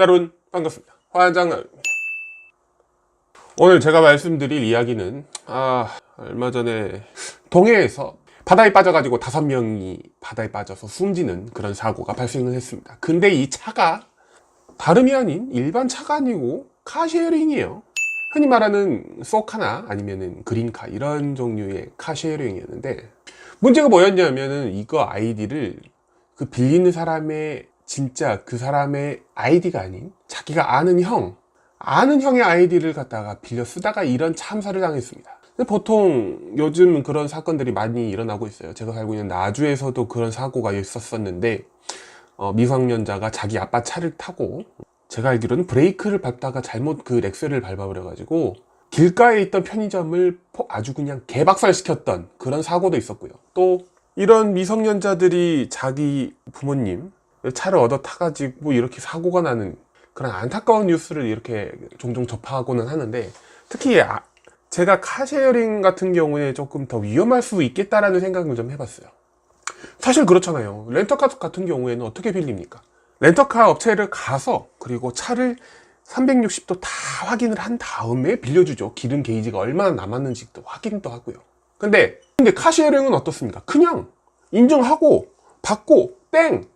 여러분 반갑습니다. 화장나루입니다. 오늘 제가 말씀드릴 이야기는 얼마 전에 동해에서 바다에 빠져가지고 5명이 바다에 빠져서 숨지는 그런 사고가 발생을 했습니다. 근데 이 차가 다름이 아닌 일반 차가 아니고 카쉐어링이에요. 흔히 말하는 소카나 아니면은 그린카 이런 종류의 카쉐어링이었는데, 문제가 뭐였냐면은 이거 아이디를 그 빌리는 사람의 진짜 그 사람의 아이디가 아닌 자기가 아는 형의 아이디를 갖다가 빌려 쓰다가 이런 참사를 당했습니다. 근데 보통 요즘 그런 사건들이 많이 일어나고 있어요. 제가 살고 있는 나주에서도 그런 사고가 있었었는데, 미성년자가 자기 아빠 차를 타고, 제가 알기로는 브레이크를 밟다가 잘못 그 렉셀을 밟아버려 가지고 길가에 있던 편의점을 아주 그냥 개박살시켰던 그런 사고도 있었고요. 또 이런 미성년자들이 자기 부모님 차를 얻어 타가지고 이렇게 사고가 나는 그런 안타까운 뉴스를 이렇게 종종 접하고는 하는데, 특히 제가 카쉐어링 같은 경우에 조금 더 위험할 수 있겠다라는 생각을 좀 해봤어요. 사실 그렇잖아요. 렌터카 같은 경우에는 어떻게 빌립니까? 렌터카 업체를 가서 그리고 차를 360도 다 확인을 한 다음에 빌려주죠. 기름 게이지가 얼마나 남았는지도 확인도 하고요. 근데 카쉐어링은 어떻습니까? 그냥 인증하고 받고 땡!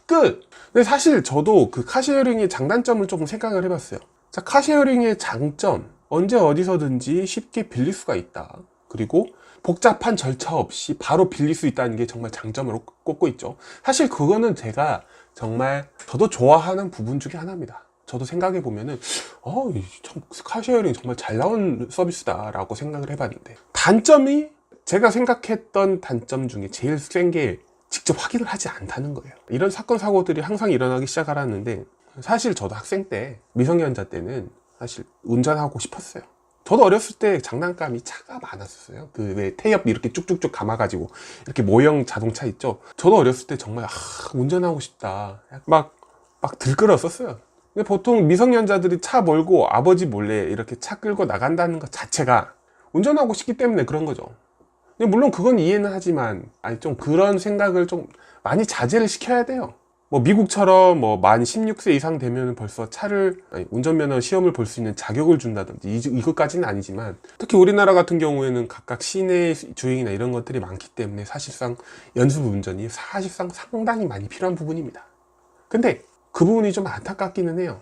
끝! 근데 사실 저도 그 카쉐어링의 장단점을 조금 생각을 해봤어요. 자, 카쉐어링의 장점, 언제 어디서든지 쉽게 빌릴 수가 있다. 그리고 복잡한 절차 없이 바로 빌릴 수 있다는 게 정말 장점으로 꼽고 있죠. 사실 그거는 제가 정말 저도 좋아하는 부분 중에 하나입니다. 저도 생각해 보면은 참 카쉐어링 정말 잘 나온 서비스다 라고 생각을 해봤는데, 단점이 제가 생각했던 단점 중에 제일 센 게 직접 확인을 하지 않다는 거예요. 이런 사건 사고들이 항상 일어나기 시작하는데, 사실 저도 학생 때 미성년자 때는 사실 운전하고 싶었어요. 저도 어렸을 때 장난감이 차가 많았었어요. 그 왜 태엽 이렇게 쭉쭉쭉 감아가지고 이렇게 모형 자동차 있죠. 저도 어렸을 때 정말 운전하고 싶다 막 들끓었었어요. 근데 보통 미성년자들이 차 몰고 아버지 몰래 이렇게 차 끌고 나간다는 것 자체가 운전하고 싶기 때문에 그런 거죠. 근데 물론 그건 이해는 하지만 좀 그런 생각을 좀 많이 자제를 시켜야 돼요. 뭐 미국처럼 만 16세 이상 되면 벌써 운전면허 시험을 볼 수 있는 자격을 준다든지 이것까지는 아니지만, 특히 우리나라 같은 경우에는 각각 시내 주행이나 이런 것들이 많기 때문에 사실상 연습 운전이 사실상 상당히 많이 필요한 부분입니다. 근데 그 부분이 좀 안타깝기는 해요.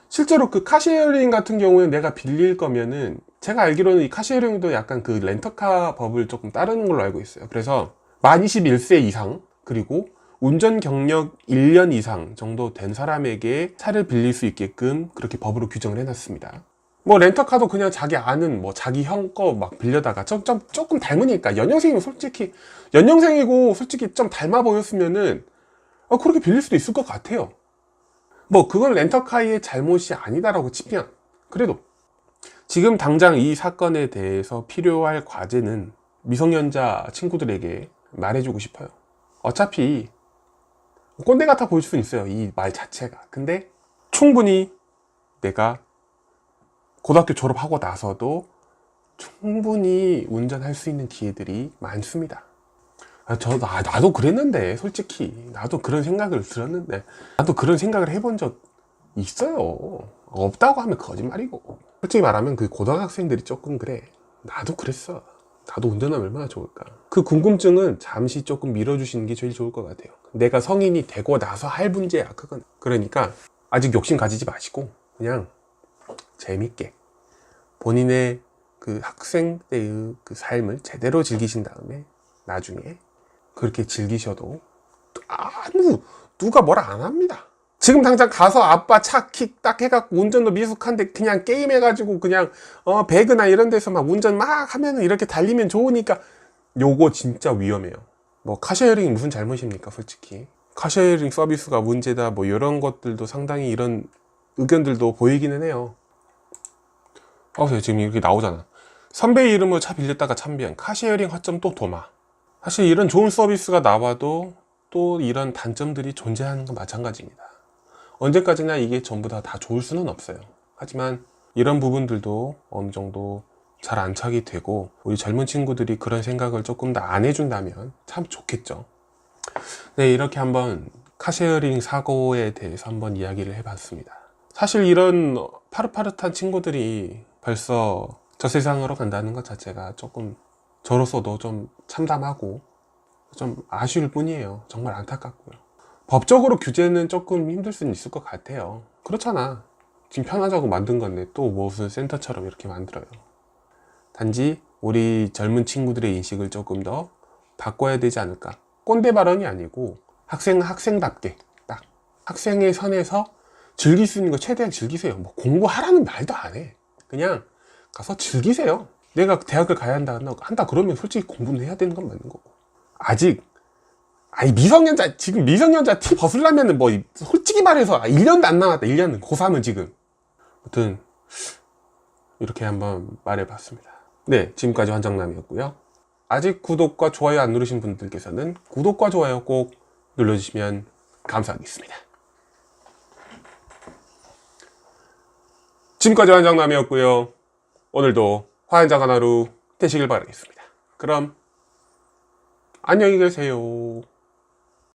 실제로 그 카쉐어링 같은 경우에는 내가 빌릴 거면은, 제가 알기로는 이 카쉐어링도 약간 그 렌터카 법을 조금 따르는 걸로 알고 있어요. 그래서 만 21세 이상 그리고 운전 경력 1년 이상 정도 된 사람에게 차를 빌릴 수 있게끔 그렇게 법으로 규정을 해놨습니다. 렌터카도 그냥 자기 아는 자기 형 거 막 빌려다가 조금 닮으니까, 연령생이고 솔직히 좀 닮아 보였으면은 그렇게 빌릴 수도 있을 것 같아요. 그건 렌터카의 잘못이 아니다라고 치면, 그래도 지금 당장 이 사건에 대해서 필요할 과제는 미성년자 친구들에게 말해주고 싶어요. 어차피 꼰대 같아 보일 수는 있어요, 이 말 자체가. 근데 충분히 내가 고등학교 졸업하고 나서도 충분히 운전할 수 있는 기회들이 많습니다. 나도 그랬는데, 솔직히 나도 그런 생각을 들었는데, 나도 그런 생각을 해본 적 있어요. 없다고 하면 거짓말이고, 솔직히 말하면 그 고등학생들이 조금 그래. 나도 그랬어. 나도 운전하면 얼마나 좋을까. 그 궁금증은 잠시 조금 밀어주시는 게 제일 좋을 것 같아요. 내가 성인이 되고 나서 할 문제야, 그건. 그러니까 아직 욕심 가지지 마시고 그냥 재밌게 본인의 그 학생 때의 그 삶을 제대로 즐기신 다음에 나중에 그렇게 즐기셔도 누가 뭐라 안 합니다. 지금 당장 가서 아빠 차 킥 딱 해갖고 운전도 미숙한데 그냥 게임해가지고 그냥 배그나 이런 데서 막 운전 막 하면은 이렇게 달리면 좋으니까, 요거 진짜 위험해요. 카쉐어링이 무슨 잘못입니까, 솔직히. 카쉐어링 서비스가 문제다 이런 것들도 상당히 이런 의견들도 보이기는 해요. 지금 이렇게 나오잖아. 선배의 이름으로 차 빌렸다가 참변, 카쉐어링 허점 또 도마. 사실 이런 좋은 서비스가 나와도 또 이런 단점들이 존재하는 건 마찬가지입니다. 언제까지나 이게 전부 다 좋을 수는 없어요. 하지만 이런 부분들도 어느 정도 잘 안착이 되고, 우리 젊은 친구들이 그런 생각을 조금 더 안 해준다면 참 좋겠죠. 네, 이렇게 한번 카쉐어링 사고에 대해서 한번 이야기를 해봤습니다. 사실 이런 파릇파릇한 친구들이 벌써 저 세상으로 간다는 것 자체가 조금 저로서도 좀 참담하고 좀 아쉬울 뿐이에요. 정말 안타깝고요. 법적으로 규제는 조금 힘들 수는 있을 것 같아요. 그렇잖아. 지금 편하자고 만든 건데 또 무슨 센터처럼 이렇게 만들어요. 단지 우리 젊은 친구들의 인식을 조금 더 바꿔야 되지 않을까. 꼰대 발언이 아니고 학생답게 딱 학생의 선에서 즐길 수 있는 거 최대한 즐기세요. 뭐 공부하라는 말도 안 해. 그냥 가서 즐기세요. 내가 대학을 가야 한다 그러면 솔직히 공부는 해야 되는 건 맞는 거고. 아직 미성년자, 지금 미성년자 티 벗으려면은 뭐 솔직히 말해서 1년도 안 남았다. 1년은 고3은 지금. 아무튼 이렇게 한번 말해봤습니다. 네, 지금까지 환장남이었고요. 아직 구독과 좋아요 안 누르신 분들께서는 구독과 좋아요 꼭 눌러주시면 감사하겠습니다. 지금까지 환장남이었고요. 오늘도 화한장한 하루 되시길 바라겠습니다. 그럼 안녕히 계세요.